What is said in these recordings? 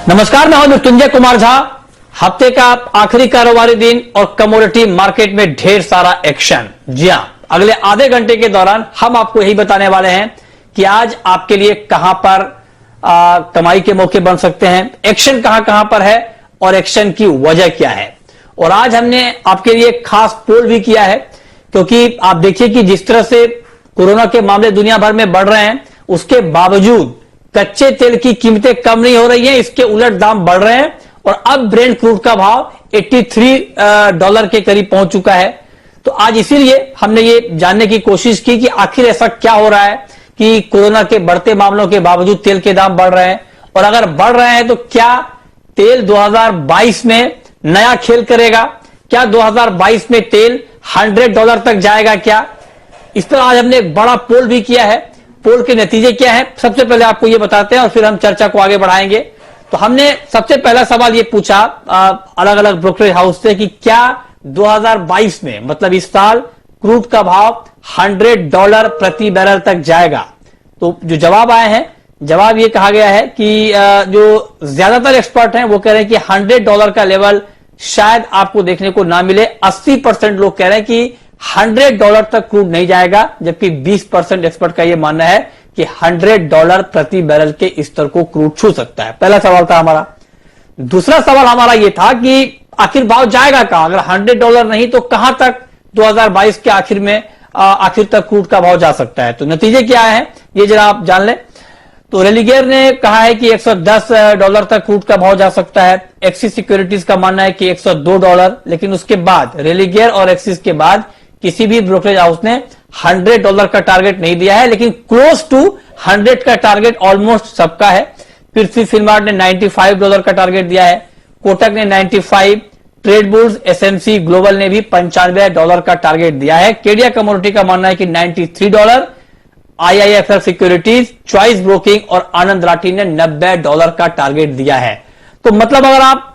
नमस्कार, मैं हूं मृत्युंजय कुमार झा। हफ्ते का आखिरी कारोबारी दिन और कमोडिटी मार्केट में ढेर सारा एक्शन। जी हां, अगले आधे घंटे के दौरान हम आपको यही बताने वाले हैं कि आज आपके लिए कहां पर कमाई के मौके बन सकते हैं, एक्शन कहां कहां पर है और एक्शन की वजह क्या है। और आज हमने आपके लिए खास पोल भी किया है, क्योंकि आप देखिए कि जिस तरह से कोरोना के मामले दुनिया भर में बढ़ रहे हैं, उसके बावजूद कच्चे तेल की कीमतें कम नहीं हो रही हैं, इसके उलट दाम बढ़ रहे हैं और अब ब्रेंट क्रूड का भाव 83 डॉलर के करीब पहुंच चुका है। तो आज इसीलिए हमने ये जानने की कोशिश की कि आखिर ऐसा क्या हो रहा है कि कोरोना के बढ़ते मामलों के बावजूद तेल के दाम बढ़ रहे हैं, और अगर बढ़ रहे हैं तो क्या तेल 2022 में नया खेल करेगा? क्या 2022 में तेल $100 तक जाएगा क्या? इस पर आज हमने एक बड़ा पोल भी किया है। पोल के नतीजे क्या है, सबसे पहले आपको ये बताते हैं और फिर हम चर्चा को आगे बढ़ाएंगे। तो हमने सबसे पहला सवाल ये पूछा अलग अलग ब्रोकरेज हाउस से कि क्या 2022 में, मतलब इस साल, क्रूड का भाव $100 प्रति बैरल तक जाएगा। तो जो जवाब आए हैं, जवाब ये कहा गया है कि जो ज्यादातर एक्सपर्ट हैं वो कह रहे हैं कि $100 का लेवल शायद आपको देखने को ना मिले। 80% लोग कह रहे हैं कि $100 तक क्रूड नहीं जाएगा, जबकि 20% एक्सपर्ट का यह मानना है कि $100 प्रति बैरल के स्तर को क्रूड छू सकता है। पहला सवाल था हमारा। दूसरा सवाल हमारा यह था कि आखिर भाव जाएगा कहां? अगर $100 नहीं तो कहां तक 2022 के आखिर में आखिर तक क्रूड का भाव जा सकता है? तो नतीजे क्या है ये जरा आप जान लें। तो रेलिगेयर ने कहा है कि $110 तक क्रूड का भाव जा सकता है। एक्सिस सिक्योरिटीज का मानना है कि $102, लेकिन उसके बाद रेलिगेयर और एक्सिस के बाद किसी भी ब्रोकरेज हाउस ने $100 का टारगेट नहीं दिया है, लेकिन क्लोज टू 100 का टारगेट ऑलमोस्ट सबका है। पृथ्वी फिनमार्ट ने $95 का टारगेट दिया है, कोटक ने 95, ट्रेड बुल्स, एसएमसी ग्लोबल ने भी $95 का टारगेट दिया है। केडिया कमोडिटी का मानना है कि $93, आईआईएफएल सिक्योरिटीज, चॉइस ब्रोकिंग और आनंद राठी ने $90 का टारगेट दिया है। तो मतलब अगर आप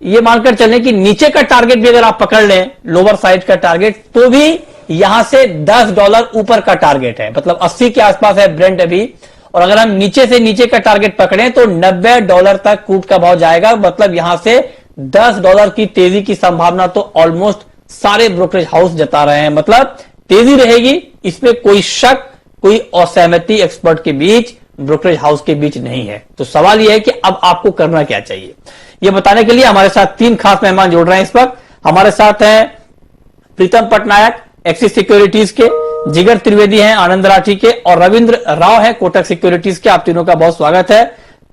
ये मानकर चलें कि नीचे का टारगेट भी अगर आप पकड़ लें, लोअर साइड का टारगेट, तो भी यहां से $10 ऊपर का टारगेट है, मतलब 80 के आसपास है ब्रेंट अभी। और अगर हम नीचे से नीचे का टारगेट पकड़ें तो $90 तक क्रूड का भाव जाएगा, मतलब यहां से $10 की तेजी की संभावना तो ऑलमोस्ट सारे ब्रोकरेज हाउस जता रहे हैं। मतलब तेजी रहेगी, इसमें कोई शक, कोई असहमति एक्सपर्ट के बीच, ब्रोकरेज हाउस के बीच नहीं है। तो सवाल यह है कि अब आपको करना क्या चाहिए, ये बताने के लिए हमारे साथ 3 खास मेहमान जुड़ रहे हैं इस वक्त। हमारे साथ हैं प्रीतम पटनायक एक्सिस सिक्योरिटीज के, जिगर त्रिवेदी हैं आनंद राठी के, और रविंद्र राव हैं कोटक सिक्योरिटीज के। आप तीनों का बहुत स्वागत है।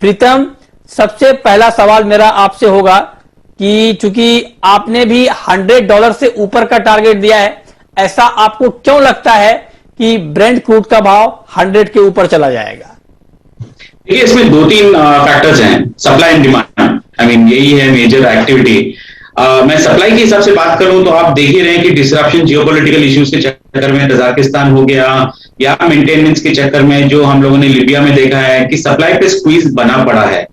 प्रीतम, सबसे पहला सवाल मेरा आपसे होगा कि चूंकि आपने भी $100 से ऊपर का टारगेट दिया है, ऐसा आपको क्यों लगता है कि ब्रेंट क्रूड का भाव 100 के ऊपर चला जाएगा? देखिए, इसमें 2-3 फैक्टर्स हैं, सप्लाई एंड डिमांड। यही है मेजर एक्टिविटी। मैं सप्लाई के हिसाब से बात करूं तो आप देख ही रहे हैं कि डिसरप्शन जियोपॉलिटिकल इश्यूज के चक्कर में तजाकिस्तान हो गया, या मेंटेनेंस के चक्कर में जो हम लोगों ने लीबिया में देखा है कि सप्लाई पे स्क्वीज बना पड़ा है।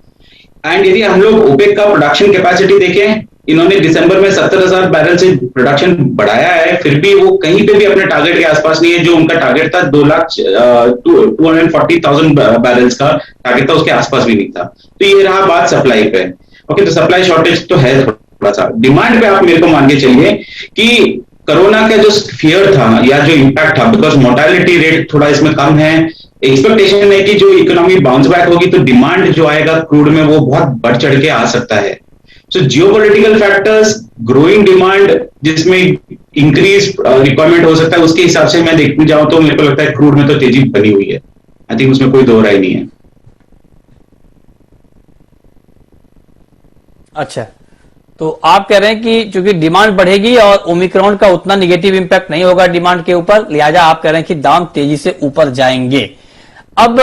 एंड यदि हम लोग ओपेक का प्रोडक्शन कैपेसिटी देखें, इन्होंने दिसंबर में 70,000 बैरल से प्रोडक्शन बढ़ाया है, फिर भी वो कहीं पे भी अपने टारगेट के आसपास नहीं है। जो उनका टारगेट था 240,000 बैरल्स का टारगेट था, उसके आसपास भी नहीं था। तो ये रहा बात सप्लाई पे। ओके, तो सप्लाई शॉर्टेज तो है थोड़ा सा। डिमांड पे आप मेरे को मान के चलिए कि कोरोना का जो फियर था या जो इंपैक्ट था, बिकॉज मोर्टेलिटी रेट थोड़ा इसमें कम है, एक्सपेक्टेशन है कि जो इकोनॉमी बाउंस बैक होगी तो डिमांड जो आएगा क्रूड में वो बहुत बढ़ चढ़ के आ सकता है। सो जियोपॉलिटिकल फैक्टर्स, ग्रोइंग डिमांड जिसमें इंक्रीज रिक्वायरमेंट हो सकता है, उसके हिसाब से मैं देखने जाऊं तो मेरे को लगता है क्रूड में तो तेजी बनी हुई है। आई थिंक उसमें कोई दो राय नहीं है। अच्छा, तो आप कह रहे हैं कि चूंकि डिमांड बढ़ेगी और ओमिक्रॉन का उतना निगेटिव इंपैक्ट नहीं होगा डिमांड के ऊपर, लिहाजा आप कह रहे हैं कि दाम तेजी से ऊपर जाएंगे। अब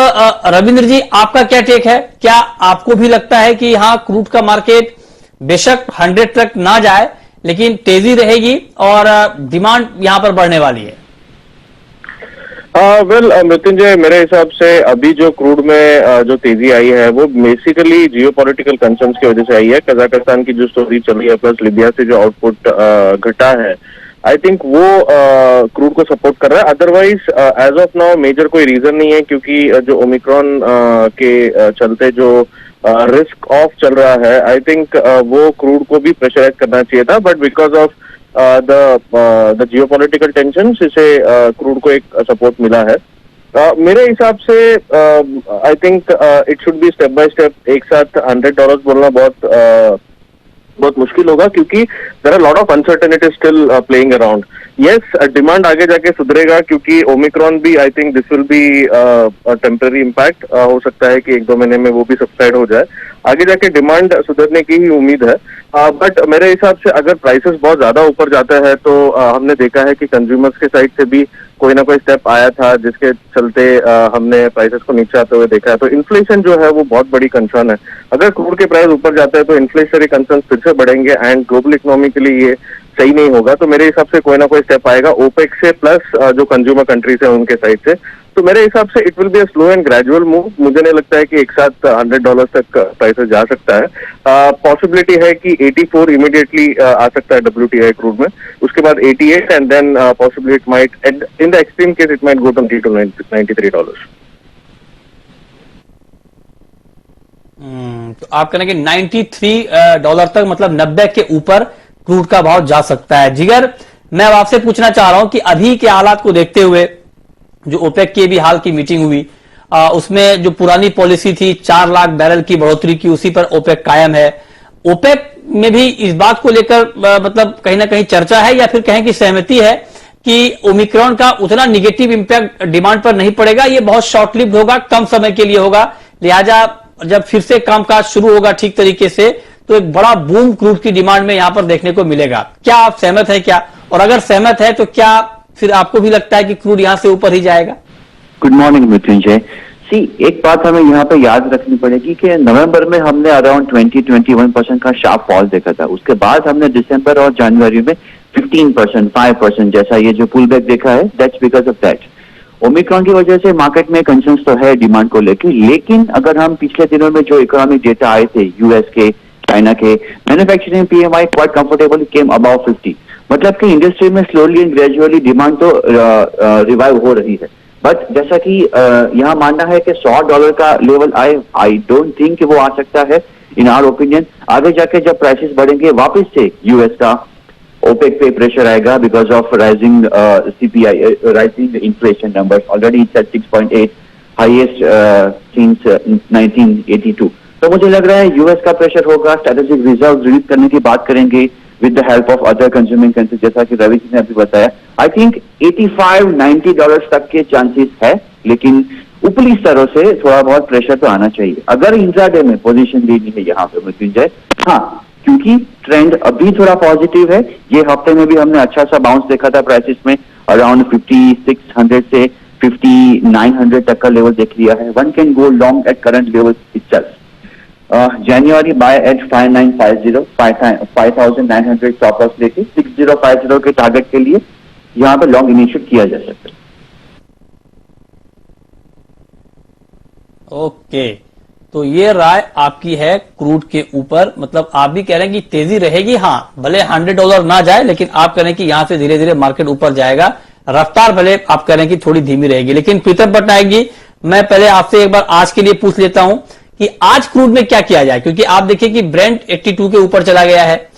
रविंद्र जी, आपका क्या टेक है? क्या आपको भी लगता है कि हाँ, क्रूड का मार्केट बेशक 100 तक ना जाए, लेकिन तेजी रहेगी और डिमांड यहां पर बढ़ने वाली है? मृत्युंजय, मेरे हिसाब से अभी जो क्रूड में जो तेजी आई है वो बेसिकली जियोपॉलिटिकल कंसर्न्स की वजह से आई है। कजाकिस्तान की जो स्टोरी चल रही है, प्लस लिबिया से जो आउटपुट घटा है, आई थिंक वो क्रूड को सपोर्ट कर रहा है। Otherwise as of now major कोई रीजन नहीं है, क्योंकि जो ओमिक्रॉन के चलते जो रिस्क ऑफ चल रहा है, आई थिंक वो क्रूड को भी प्रेशराइज करना चाहिए था, but because of the geopolitical tension इसे क्रूड को एक सपोर्ट मिला है। मेरे हिसाब से I think it should be step by step. एक साथ $100 बोलना बहुत मुश्किल होगा, क्योंकि there are lot of uncertainty still playing around. Yes, demand आगे जाके सुधरेगा, क्योंकि ओमिक्रॉन भी I think this will be temporary impact. हो सकता है कि 1-2 महीने में वो भी सबसाइड हो जाए। आगे जाके डिमांड सुधरने की ही उम्मीद है। बट मेरे हिसाब से अगर प्राइसेस बहुत ज्यादा ऊपर जाते हैं तो हमने देखा है कि कंज्यूमर्स के साइड से भी कोई ना कोई स्टेप आया था, जिसके चलते हमने प्राइसेस को नीचे आते हुए देखा है। तो इन्फ्लेशन जो है वो बहुत बड़ी कंसर्न है। अगर क्रूड के प्राइस ऊपर जाते हैं तो इन्फ्लेशनरी कंसर्न फिर से बढ़ेंगे एंड ग्लोबल इकोनॉमी के लिए ये सही नहीं होगा। तो मेरे हिसाब से कोई ना कोई स्टेप आएगा ओपेक से, प्लस जो कंज्यूमर कंट्रीज है उनके साइड से। तो मेरे हिसाब से it will be a slow and gradual move. मुझे नहीं लगता है कि एक साथ $100 तक प्राइसेस जा सकता है। पॉसिबिलिटी है कि 84 इमीडिएटली आ सकता है WTI क्रूड में, उसके बाद 88 and then possibly it might in the extreme case it might go to $93। तो आप कहने कि $93 तक, मतलब 90 के ऊपर क्रूड का भाव जा सकता है। जिगर, मैं अब आपसे पूछना चाह रहा हूं कि अभी के हालात को देखते हुए, जो ओपेक की भी हाल की मीटिंग हुई, उसमें जो पुरानी पॉलिसी थी 4 लाख बैरल की बढ़ोतरी की, उसी पर ओपेक कायम है। ओपेक में भी इस बात को लेकर मतलब कहीं ना कहीं चर्चा है, या फिर कहें कि सहमति है कि ओमिक्रॉन का उतना निगेटिव इंपैक्ट डिमांड पर नहीं पड़ेगा, ये बहुत शॉर्ट लिव्ड होगा, कम समय के लिए होगा, लिहाजा जब फिर से कामकाज शुरू होगा ठीक तरीके से तो एक बड़ा बूम क्रूड की डिमांड में यहां पर देखने को मिलेगा। क्या आप सहमत है क्या? और अगर सहमत है तो क्या फिर आपको भी लगता है कि क्रूड यहां से ऊपर ही जाएगा? Good morning Mrityunjay. एक बात हमें यहाँ पे याद रखनी पड़ेगी कि नवंबर में हमने अराउंड 20-21% का शार्प फॉल देखा था। उसके बाद हमने दिसंबर और जनवरी में 15%, 5% जैसा ये जो पुल बैक देखा है, that's because of that. Omicron की वजह से मार्केट में कंसर्न्स तो है डिमांड को लेकर, लेकिन अगर हम पिछले दिनों में जो इकोनॉमिक डेटा आए थे यूएस के, चाइना के, manufacturing PMI quite comfortably came about 50, मतलब कि इंडस्ट्री में स्लोली एंड ग्रेजुअली डिमांड तो रिवाइव हो रही है। बट जैसा कि यहाँ मानना है कि $100 का लेवल आए, आई डोंट थिंक कि वो आ सकता है। इन आवर ओपिनियन आगे जाके जब प्राइसेस बढ़ेंगे वापस से यूएस का ओपेक पे प्रेशर आएगा because of rising CPI, rising inflation numbers. Already it's at 6.8, highest since 1982। तो मुझे लग रहा है यूएस का प्रेशर होगा, स्ट्रेटेजिक रिजर्व रिलीज करने की बात करेंगे with the help of other consuming countries, जैसा कि रवि जी ने अभी बताया। आई थिंक $85-90 तक के चांसेस है, लेकिन ऊपरी स्तरों से थोड़ा बहुत प्रेशर तो आना चाहिए अगर इंट्राडे में पोजीशन लेनी है यहाँ पे मृत्युंजय। हाँ, क्योंकि ट्रेंड अभी थोड़ा पॉजिटिव है। ये हफ्ते में भी हमने अच्छा सा बाउंस देखा था प्राइसेस में, अराउंड 5600 से 5900 तक का लेवल देख लिया है। One can go long at current level itself. January buy at 5950, 5900 stop loss लेके 6050 के टारगेट के लिए यहाँ पे लॉन्ग इनिशिएट किया जा सकता है। ओके, तो ये राय आपकी है क्रूड के ऊपर, मतलब आप भी कह रहे हैं कि तेजी रहेगी। हाँ, भले $100 ना जाए, लेकिन आप कह रहे हैं कि यहां से धीरे धीरे मार्केट ऊपर जाएगा। रफ्तार भले आप कह रहे हैं कि थोड़ी धीमी रहेगी। लेकिन प्रीतम पटनायक जी, मैं पहले आपसे एक बार आज के लिए पूछ लेता हूं कि आज क्रूड में क्या किया जाए, क्योंकि आप देखिए कि ब्रेंट 82 के ऊपर चला गया है,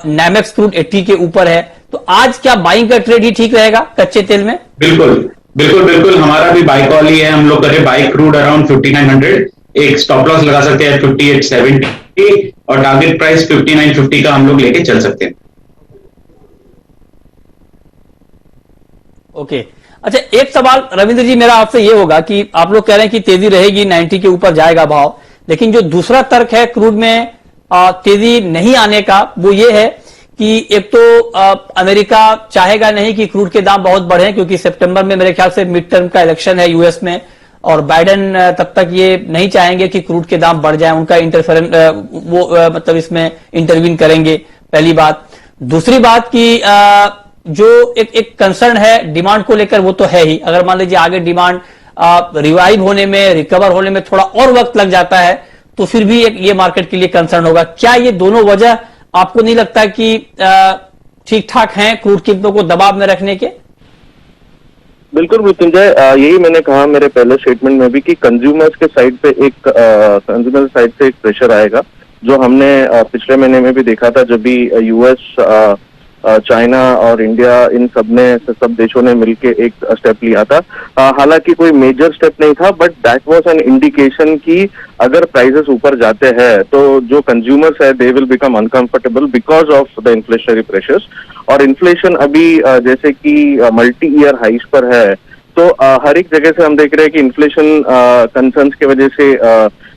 नैमेक्स क्रूड 80 के ऊपर है, तो आज क्या बाइंग का ट्रेड ही ठीक रहेगा कच्चे तेल में? बिल्कुल बिल्कुल बिल्कुल, हमारा भी बाई कॉल ही है। हम लोग करें बाई क्रूड अराउंड 5900, एक स्टॉप लॉस लगा सकते हैं 5870 और टारगेट प्राइस 5950 का हम लोग लेके चल सकते हैं। ओके, अच्छा एक सवाल रविंद्र जी मेरा आपसे ये होगा कि आप लोग कह रहे हैं कि तेजी रहेगी, 90 के ऊपर जाएगा भाव, लेकिन जो दूसरा तर्क है क्रूड में तेजी नहीं आने का, वो ये है कि एक तो अमेरिका चाहेगा नहीं कि क्रूड के दाम बहुत बढ़े, क्योंकि सितंबर में मेरे ख्याल से मिड टर्म का इलेक्शन है यूएस में, और बाइडेन तब तक ये नहीं चाहेंगे कि क्रूड के दाम बढ़ जाए, उनका इंटरफेरेंस मतलब इसमें इंटरवीन करेंगे, पहली बात। दूसरी बात कि जो एक कंसर्न है डिमांड को लेकर, वो तो है ही। अगर मान लीजिए आगे डिमांड रिवाइव होने में, रिकवर होने में थोड़ा और वक्त लग जाता है, तो फिर भी एक ये मार्केट के लिए कंसर्न होगा। क्या ये दोनों वजह आपको नहीं लगता कि ठीक ठाक हैं क्रूड कीमतों को दबाव में रखने के? बिल्कुल मृत्युंजय, यही मैंने कहा मेरे पहले स्टेटमेंट में भी कि कंज्यूमर्स के साइड पे कंज्यूमर साइड से एक प्रेशर आएगा, जो हमने पिछले महीने में भी देखा था, जब भी यूएस, चाइना और इंडिया, इन सब देशों ने मिलके एक स्टेप लिया था। हालांकि कोई मेजर स्टेप नहीं था, but that was an indication कि अगर प्राइसेस ऊपर जाते हैं तो जो कंज्यूमर्स है they will become uncomfortable because of the inflationary pressures. और इन्फ्लेशन अभी जैसे कि मल्टी ईयर हाइस पर है, तो हर एक जगह से हम देख रहे हैं कि इन्फ्लेशन कंसर्न्स की वजह से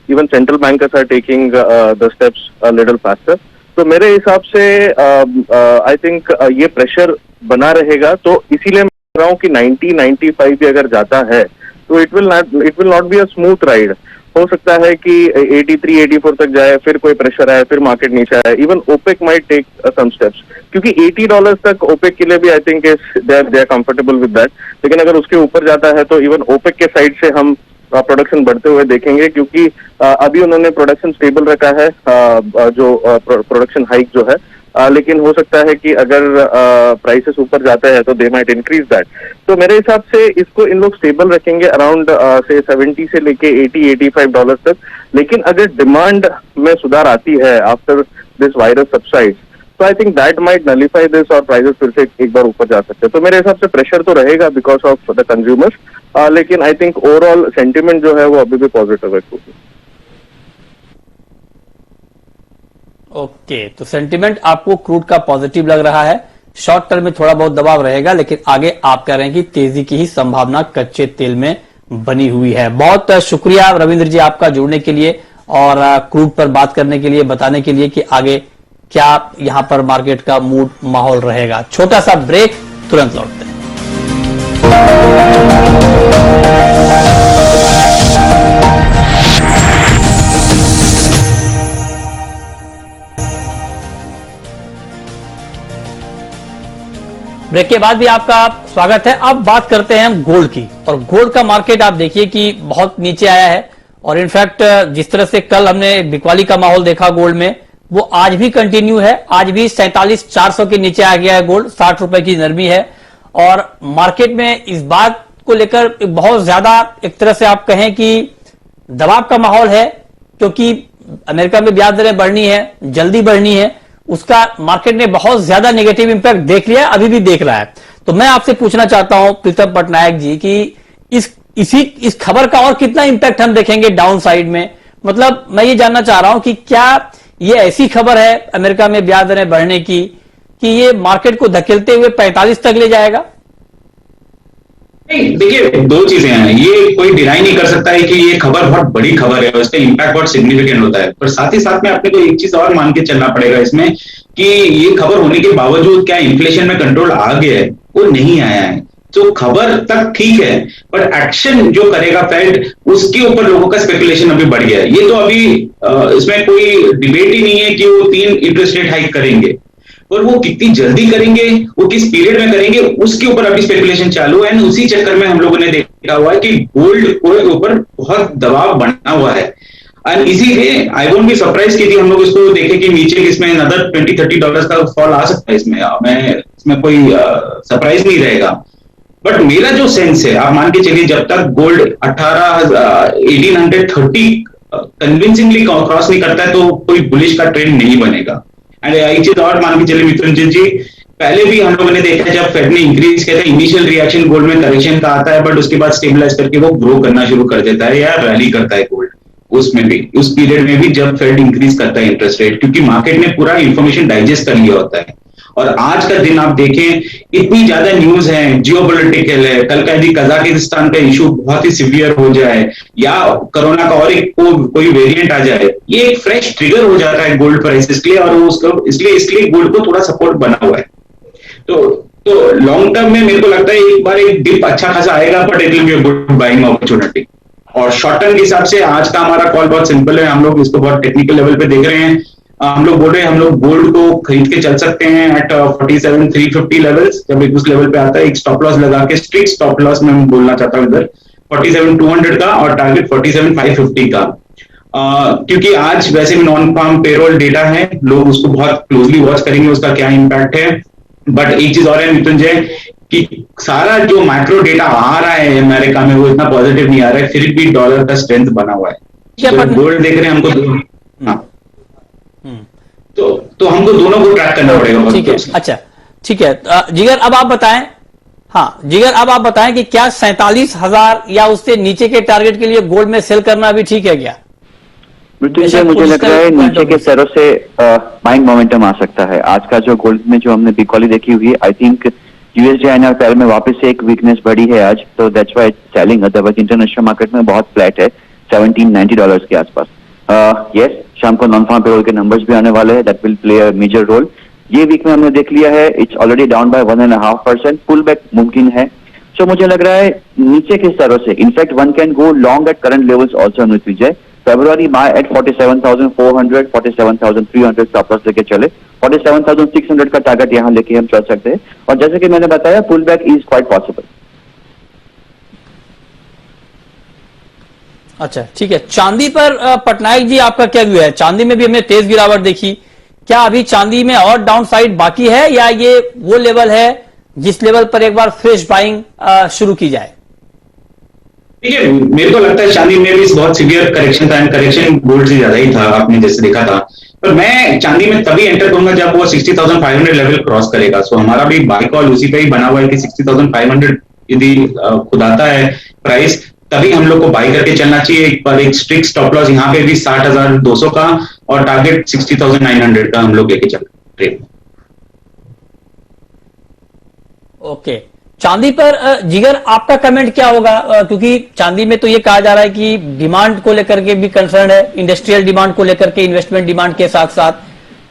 even central bankers are taking the steps little faster. तो मेरे हिसाब से आई थिंक ये प्रेशर बना रहेगा, तो इसीलिए मैं कह रहा हूँ कि 90-95 भी अगर जाता है तो it will not be a smooth ride. हो सकता है कि 83-84 तक जाए, फिर कोई प्रेशर आए, फिर मार्केट नीचे आए। Even OPEC might take some steps, क्योंकि $80 तक ओपेक के लिए भी I think they are comfortable with that. लेकिन अगर उसके ऊपर जाता है तो इवन ओपेक के साइड से हम प्रोडक्शन बढ़ते हुए देखेंगे, क्योंकि अभी उन्होंने प्रोडक्शन स्टेबल रखा है, जो प्रोडक्शन हाइक जो है, लेकिन हो सकता है कि अगर प्राइसेस ऊपर जाते हैं तो दे माइट इंक्रीज दैट। तो मेरे हिसाब से इसको इन लोग स्टेबल रखेंगे अराउंड से 70 से लेके $80-85 तक। लेकिन अगर डिमांड में सुधार आती है आफ्टर दिस वायरस सबसाइड, तो I think that might nullify this और प्राइसेस फिर से एक बार ऊपर जा सकते हैं। तो मेरे हिसाब से प्रेशर तो रहेगा बिकॉज ऑफ द कंज्यूमर्स, लेकिन आई थिंक ओवरऑल सेंटिमेंट जो है वो अभी भी पॉजिटिव है। ओके, तो सेंटिमेंट आपको क्रूड का पॉजिटिव लग रहा है, शॉर्ट टर्म में थोड़ा बहुत दबाव रहेगा, लेकिन आगे आप कह रहे हैं कि तेजी की ही संभावना कच्चे तेल में बनी हुई है। बहुत शुक्रिया रविंद्र जी आपका जुड़ने के लिए और क्रूड पर बात करने के लिए, बताने के लिए कि आगे क्या यहां पर मार्केट का मूड माहौल रहेगा। छोटा सा ब्रेक, तुरंत लौटते हैं। ब्रेक के बाद भी आपका स्वागत है। अब बात करते हैं हम गोल्ड की, और गोल्ड का मार्केट आप देखिए कि बहुत नीचे आया है, और इनफैक्ट जिस तरह से कल हमने बिकवाली का माहौल देखा गोल्ड में, वो आज भी कंटिन्यू है। आज भी 47,400 के नीचे आ गया है गोल्ड, 60 रुपए की नरमी है। और मार्केट में इस बात को लेकर बहुत ज्यादा एक तरह से आप कहें कि दबाव का माहौल है, क्योंकि अमेरिका में ब्याज दरें बढ़नी है, जल्दी बढ़नी है, उसका मार्केट ने बहुत ज्यादा नेगेटिव इंपैक्ट देख लिया है, अभी भी देख रहा है। तो मैं आपसे पूछना चाहता हूं प्रीतम पटनायक जी कि इस खबर का और कितना इंपैक्ट हम देखेंगे डाउन साइड में। मतलब मैं ये जानना चाह रहा हूं कि क्या ये ऐसी खबर है अमेरिका में ब्याज दरें बढ़ने की कि ये मार्केट को धकेलते हुए 45 तक ले जाएगा? नहीं, देखिए दो चीजें हैं। ये कोई डिनाई नहीं कर सकता है कि ये खबर बहुत बड़ी खबर है, उसका इम्पैक्ट बहुत सिग्निफिकेंट होता है। पर साथ ही साथ में अपने को एक चीज और मान के चलना पड़ेगा इसमें कि ये खबर होने के बावजूद क्या इन्फ्लेशन में कंट्रोल आ गया है? वो नहीं आया है। तो खबर तक ठीक है, पर एक्शन जो करेगा फेड, उसके ऊपर लोगों का स्पेकुलेशन अभी बढ़ गया है। ये तो अभी इसमें कोई डिबेट ही नहीं है कि वो 3 इंटरेस्ट रेट हाइक करेंगे, और वो कितनी जल्दी करेंगे, वो किस पीरियड में करेंगे, उसके ऊपर अभी स्पेकुलेशन चालू है। उसी चक्कर में हम लोगों ने देखा हुआ है कि गोल्ड के ऊपर बहुत दबाव बना हुआ है। एंड इसीलिए आई वोंट बी सरप्राइज कि हम लोग इसको देखें कि नीचे इसमें अनदर $20-30 का फॉल आ सकता है। इसमें कोई सरप्राइज नहीं रहेगा। बट मेरा जो सेंस है, आप मान के चलिए जब तक गोल्ड 1830 कन्विंसिंगली क्रॉस नहीं करता है तो कोई बुलिश का ट्रेंड नहीं बनेगा। एंड एक चीज और मान के चलिए मिथुन जी, पहले भी हम लोगों ने देखा जब फेड ने इंक्रीज किया था, इनिशियल रिएक्शन गोल्ड में करेक्शन का आता है, बट उसके बाद स्टेबलाइज करके वो ग्रो करना शुरू कर देता है या रैली करता है गोल्ड। उसमें भी उस पीरियड में भी जब फेड इंक्रीज करता है इंटरेस्ट रेट, क्योंकि मार्केट ने पूरा इंफॉर्मेशन डाइजेस्ट कर लिया होता है। और आज का दिन आप देखें, इतनी ज्यादा न्यूज है, जियोपॉलिटिकल है, कल का यदि कजाकिस्तान का इशू बहुत ही सिवियर हो जाए या कोरोना का और एक कोई वेरिएंट आ जाए, ये एक फ्रेश ट्रिगर हो जाता है गोल्ड प्राइसेस के लिए, और उसको इसलिए गोल्ड को थोड़ा सपोर्ट बना हुआ है। तो लॉन्ग टर्म में मेरे को लगता है एक बार एक डिप अच्छा खासा आएगा, but it will be a good buying opportunity. और शॉर्ट टर्म के हिसाब से आज का हमारा कॉल बहुत सिंपल है, हम लोग इसको बहुत टेक्निकल लेवल पे देख रहे हैं। हम लोग बोल रहे हैं हम लोग गोल्ड को खरीद के चल सकते हैं एट 47,350 लेवल्स। जब एक उस लेवल पे आता है, एक स्टॉप लॉस लगा के, स्ट्रिक्ट स्टॉप लॉस में बोलना चाहता हूं इधर 47,200 का और टारगेट 47,550 का। क्योंकि आज वैसे भी नॉन फार्म पेरोल डेटा है, लोग उसको बहुत क्लोजली वॉच करेंगे, उसका क्या इम्पैक्ट है। बट एक चीज और है मृत्युंजय कि सारा जो मैक्रो डेटा आ रहा है अमेरिका में वो इतना पॉजिटिव नहीं आ रहा है, फिर भी डॉलर का स्ट्रेंथ बना हुआ है। तो गोल्ड देख रहे हैं हमको, हाँ, तो हमको दोनों को ट्रैक करना पड़ेगा। ठीक है, अच्छा ठीक है। जिगर अब आप बताएं, हाँ जिगर अब आप बताएं कि क्या 47,000 या उससे नीचे के टारगेट के लिए गोल्ड में सेल करना भी ठीक है क्या? मृत्युंजय, मुझे लग रहा है नीचे के स्तरों से बाइंग मोमेंटम आ सकता है। आज का जो गोल्ड में जो हमने बिकॉली देखी हुई है, आई थिंक यूएसडी आईएनआर पैर में वापस से एक वीकनेस बढ़ी है आज, तो that's why selling. Otherwise international market में बहुत फ्लैट है, $1790 के आसपास। यस, शाम को नॉन फार्म पेरोल के नंबर्स भी आने वाले हैं, that will play a major role. ये वीक में हमने देख लिया है, it's already down by 1.5%, pull back मुमकिन है। सो मुझे लग रहा है नीचे के स्तरों से, in fact one can go long at current levels also Mrityunjay. February buy at 47,400, 47,300 stop loss लेके चले, 47,600 का टारगेट यहां लेके हम चल सकते हैं। और जैसे कि मैंने बताया, pull back is quite possible. अच्छा ठीक है। चांदी पर पटनायक जी आपका क्या व्यू है? चांदी में भी हमने तेज गिरावट देखी, क्या अभी चांदी में और डाउन साइड बाकी है या ये वो लेवल है जिस लेवल पर एक बार फ्रेश बाइंग शुरू की जाए? देखिए, मेरे को लगता है चांदी में भी बहुत सीवियर करेक्शन था, करेक्शन गोल्ड से ज्यादा ही था, आपने जैसे देखा था। पर मैं चांदी में तभी एंटर करूंगा जब वो 60,500 लेवल क्रॉस करेगा। सो हमारा भी बाय कॉल उसी पे ही बना हुआ है कि 60,500 यदि खुद आता है प्राइस, तभी हम लोग को बाय करके चलना चाहिए। पर एक स्ट्रिक्ट स्टॉप लॉस यहाँ पे भी 60,200 का और टारगेट 60,900 का हम लोग लेके चल रहे हैं। ओके, चांदी पर जिगर आपका कमेंट क्या होगा? क्योंकि चांदी में तो ये कहा जा रहा है कि डिमांड को लेकर के भी कंसर्न है, इंडस्ट्रियल डिमांड को लेकर के, इन्वेस्टमेंट डिमांड के साथ साथ,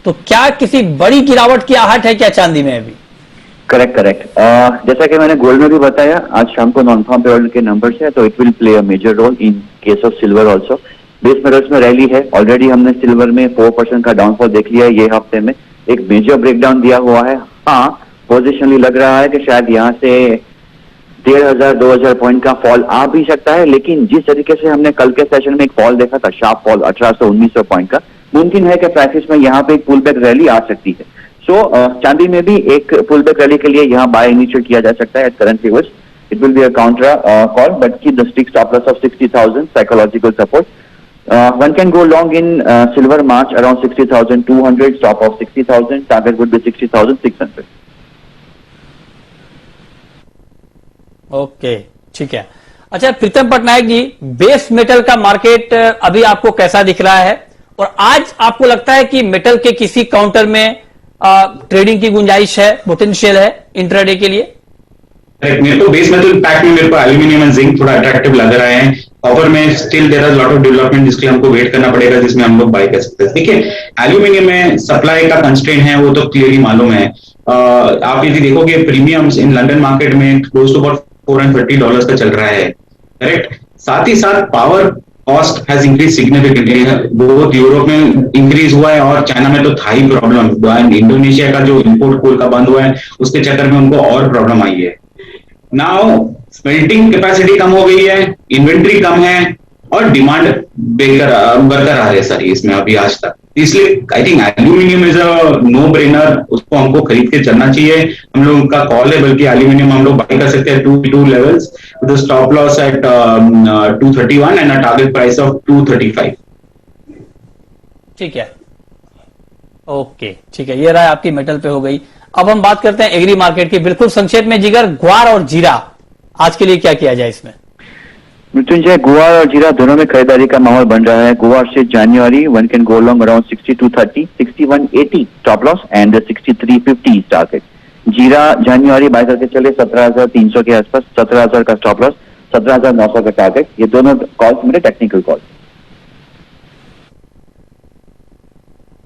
तो क्या किसी बड़ी गिरावट की आहट है क्या चांदी में अभी? करेक्ट। जैसा कि मैंने गोल्ड में भी बताया, आज शाम को नॉन फार्म पेरोल के नंबर्स है, तो it will play a major role in case of silver also. Base metals में रैली है, ऑलरेडी हमने सिल्वर में 4% का डाउनफॉल देख लिया है ये हफ्ते में, एक मेजर ब्रेकडाउन दिया हुआ है। हाँ, पोजिशनली लग रहा है कि शायद यहाँ से 1,500-2,000 पॉइंट का फॉल आ भी सकता है, लेकिन जिस तरीके से हमने कल के सेशन में एक फॉल देखा था, शार्प फॉल 1,800-1,900 पॉइंट का, मुमकिन है कि प्राइसेस में यहाँ पे एक पुल बैक रैली आ सकती है। सो चांदी में भी एक पुल बैक रैली के लिए यहाँ बाय इनिशिएट किया जा सकता है at current levels. It will be a counter call, but keep the strict stop loss of 60,000 psychological support. One can go long in silver March around 60,200, stop of 60,000, target would be 60,600. Okay ठीक है। अच्छा प्रीतम Patnaik ji, base metal का market अभी आपको कैसा दिख रहा है, और आज आपको लगता है कि मेटल के किसी काउंटर में ट्रेडिंग की गुंजाइश है, पोटेंशियल है इंट्राडे के लिए? मेरे को बेस मेटल पैक में मेरे को एल्यूमिनियम एंड जिंक थोड़ा अट्रैक्टिव लग रहा है। कॉपर में still there are lot of development जिसके हमको वेट करना पड़ेगा, जिसमें हम लोग बाय कर सकते हैं। देखिए, एल्यूमिनियम में सप्लाई का कंस्ट्रेंट है, वो तो क्लियरली मालूम है। आप यदि देखोगे प्रीमियम्स इन लंदन मार्केट में क्लोज टू अबाउट $430 का चल रहा है, करेक्ट। साथ ही साथ power cost has increase significantly, बहुत यूरोप में इंक्रीज हुआ है और चाइना में तो था ही प्रॉब्लम। इंडोनेशिया का जो इंपोर्ट कोल का बंद हुआ है उसके चक्कर में उनको और प्रॉब्लम आई है। नाउ स्मेल्टिंग कैपेसिटी कम हो गई है, इन्वेंट्री कम है और डिमांड बरकरार है सर इसमें अभी आज तक। इसलिए I think aluminium is a no brainer, उसको हमको खरीद के चलना चाहिए। हम लोग का कॉल है, बल्कि एल्यूमिनियम हम लोग बाय कर सकते हैं 2 levels with stop loss at 231 and a target price of 235। ठीक है, ओके ठीक है, ये राय आपकी मेटल पे हो गई। अब हम बात करते हैं एग्री मार्केट की। बिल्कुल संक्षेप में जिगर, ग्वार और जीरा आज के लिए क्या किया जाए इसमें? मृत्युंजय, गुआर और जीरा दोनों में खरीदारी का माहौल बन रहा है। गुआर से January one can go long around 6230, 6180 stop loss and 6350 target. जीरा जनवरी बाय करके चले 17,300 के आसपास, 17,000 का स्टॉप लॉस, 17,900 का टारगेट। ये दोनों कॉल्स मेरे टेक्निकल कॉल।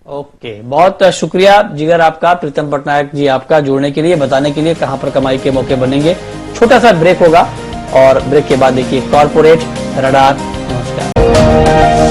ओके, बहुत शुक्रिया जिगर आपका, प्रीतम पटनायक जी आपका, जुड़ने के लिए, बताने के लिए कहां पर कमाई के मौके बनेंगे। छोटा सा ब्रेक होगा और ब्रेक के बाद देखिए कॉर्पोरेट रडार। नमस्कार।